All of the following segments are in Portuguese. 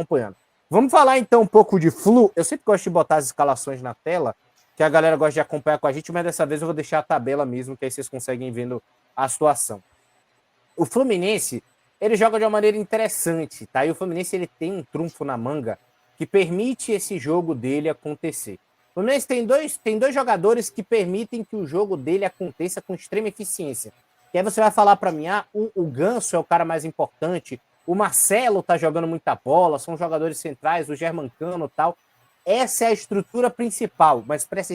acompanhando. Vamos falar então um pouco de Flu. Eu sempre gosto de botar as escalações na tela, que a galera gosta de acompanhar com a gente, mas dessa vez eu vou deixar a tabela mesmo, que aí vocês conseguem vendo a situação. O Fluminense, ele joga de uma maneira interessante, tá? E o Fluminense, ele tem um trunfo na manga que permite esse jogo dele acontecer. O Fluminense tem dois jogadores que permitem que o jogo dele aconteça com extrema eficiência. E aí você vai falar para mim, o Ganso é o cara mais importante, o Marcelo tá jogando muita bola, são jogadores centrais, o Germancano e tal. Essa é a estrutura principal, mas para essa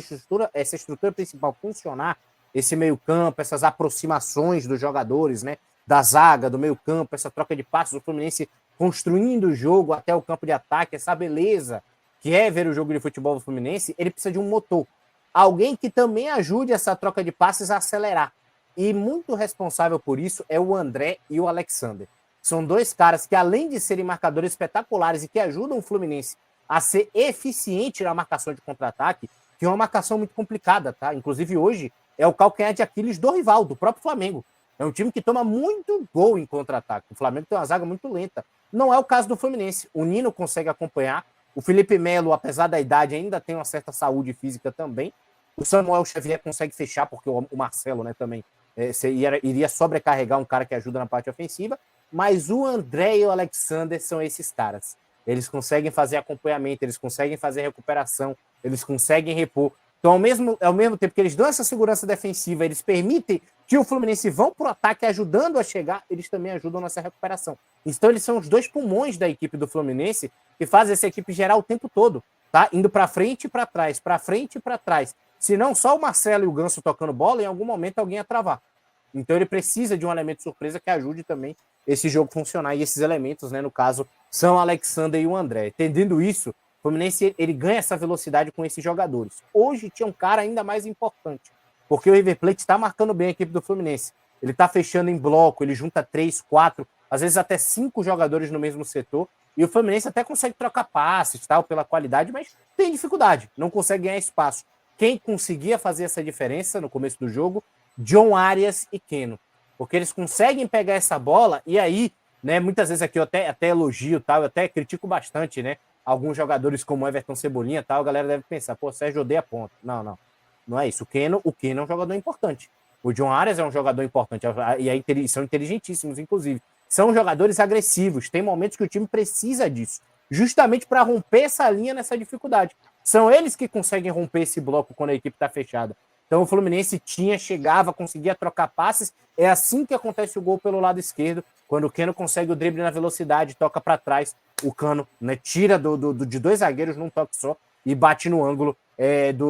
estrutura principal funcionar, esse meio-campo, essas aproximações dos jogadores, né? Da zaga, do meio-campo, essa troca de passos, o Fluminense construindo o jogo até o campo de ataque, essa beleza que é ver o jogo de futebol do Fluminense, ele precisa de um motor. Alguém que também ajude essa troca de passes a acelerar. E muito responsável por isso é o André e o Alexander. São dois caras que, além de serem marcadores espetaculares e que ajudam o Fluminense a ser eficiente na marcação de contra-ataque, que é uma marcação muito complicada, tá? Inclusive hoje é o calcanhar de Aquiles do rival, do próprio Flamengo. É um time que toma muito gol em contra-ataque. O Flamengo tem uma zaga muito lenta. Não é o caso do Fluminense. O Nino consegue acompanhar. O Felipe Melo, apesar da idade, ainda tem uma certa saúde física também. O Samuel Xavier consegue fechar, porque o Marcelo, né, também iria sobrecarregar um cara que ajuda na parte ofensiva. Mas o André e o Alexander são esses caras. Eles conseguem fazer acompanhamento, eles conseguem fazer recuperação, eles conseguem repor. Então, ao mesmo tempo que eles dão essa segurança defensiva, eles permitem que o Fluminense vão para o ataque ajudando a chegar, eles também ajudam nessa recuperação. Então, eles são os dois pulmões da equipe do Fluminense que fazem essa equipe gerar o tempo todo, tá? Indo para frente e para trás, para frente e para trás. Se não, só o Marcelo e o Ganso tocando bola, em algum momento alguém ia travar. Então, ele precisa de um elemento surpresa que ajude também esse jogo funcionar. E esses elementos, né, no caso, são o Alexander e o André. Entendendo isso, o Fluminense ele ganha essa velocidade com esses jogadores. Hoje tinha um cara ainda mais importante, porque o River Plate está marcando bem a equipe do Fluminense. Ele está fechando em bloco, ele junta 3, 4, às vezes até 5 jogadores no mesmo setor, e o Fluminense até consegue trocar passes, tal, pela qualidade, mas tem dificuldade, não consegue ganhar espaço. Quem conseguia fazer essa diferença no começo do jogo? John Arias e Keno. Porque eles conseguem pegar essa bola e aí, né, muitas vezes aqui eu até elogio, tal, eu até critico bastante, né, alguns jogadores como Everton Cebolinha, tal, a galera deve pensar, pô, Sérgio odeia ponta. Não. Não é isso. O Keno é um jogador importante. O John Arias é um jogador importante. E aí são inteligentíssimos, inclusive. São jogadores agressivos. Tem momentos que o time precisa disso. Justamente para romper essa linha nessa dificuldade. São eles que conseguem romper esse bloco quando a equipe está fechada. Então o Fluminense chegava, conseguia trocar passes. É assim que acontece o gol pelo lado esquerdo. Quando o Keno consegue o drible na velocidade, toca para trás. O Cano, né, tira de 2 zagueiros num toque só e bate no ângulo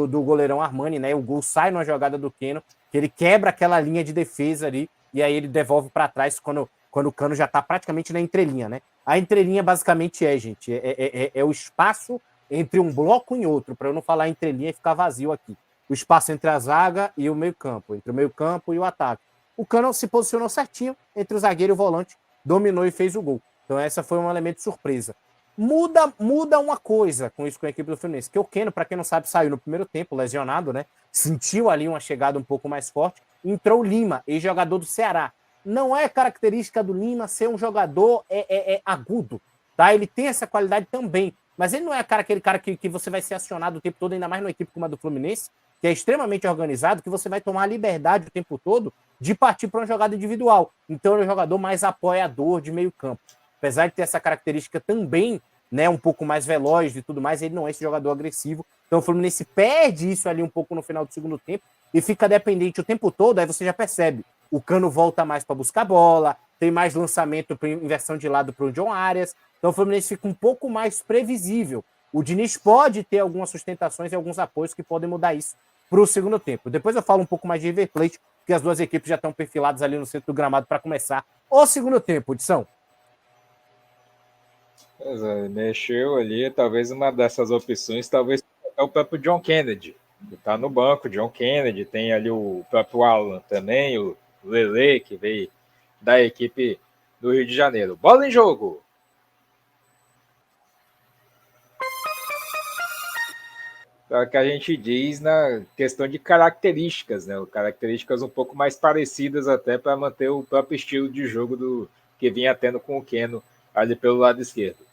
do goleirão Armani, né? O gol sai numa jogada do Keno, que ele quebra aquela linha de defesa ali, e aí ele devolve para trás quando o Cano já tá praticamente na entrelinha, né? A entrelinha basicamente gente, é o espaço entre um bloco e outro, para eu não falar entrelinha e ficar vazio aqui. O espaço entre a zaga e o meio-campo, entre o meio-campo e o ataque. O Cano se posicionou certinho entre o zagueiro e o volante, dominou e fez o gol. Então essa foi um elemento surpresa. Muda uma coisa com isso com a equipe do Fluminense, que o Keno, para quem não sabe, saiu no primeiro tempo, lesionado, né? Sentiu ali uma chegada um pouco mais forte. Entrou o Lima, ex-jogador do Ceará. Não é característica do Lima ser um jogador agudo, tá? Ele tem essa qualidade também, mas ele não é aquele cara que você vai ser acionado o tempo todo, ainda mais numa equipe como a do Fluminense, que é extremamente organizado, que você vai tomar a liberdade o tempo todo de partir para uma jogada individual. Então ele é um jogador mais apoiador de meio campo. Apesar de ter essa característica também, né, um pouco mais veloz e tudo mais, ele não é esse jogador agressivo. Então o Fluminense perde isso ali um pouco no final do segundo tempo e fica dependente o tempo todo, aí você já percebe. O Cano volta mais para buscar bola, tem mais lançamento para inversão de lado para o John Arias. Então o Fluminense fica um pouco mais previsível. O Diniz pode ter algumas sustentações e alguns apoios que podem mudar isso para o segundo tempo. Depois eu falo um pouco mais de River Plate, porque as duas equipes já estão perfiladas ali no centro do gramado para começar o segundo tempo, Edição. Mexeu ali, talvez uma dessas opções, talvez é o próprio John Kennedy, que está no banco. John Kennedy, tem ali o próprio Alan também, o Lele, que veio da equipe do Rio de Janeiro. Bola em jogo! É o que a gente diz na questão de características, né? Características um pouco mais parecidas até para manter o próprio estilo de jogo que vinha tendo com o Keno ali pelo lado esquerdo.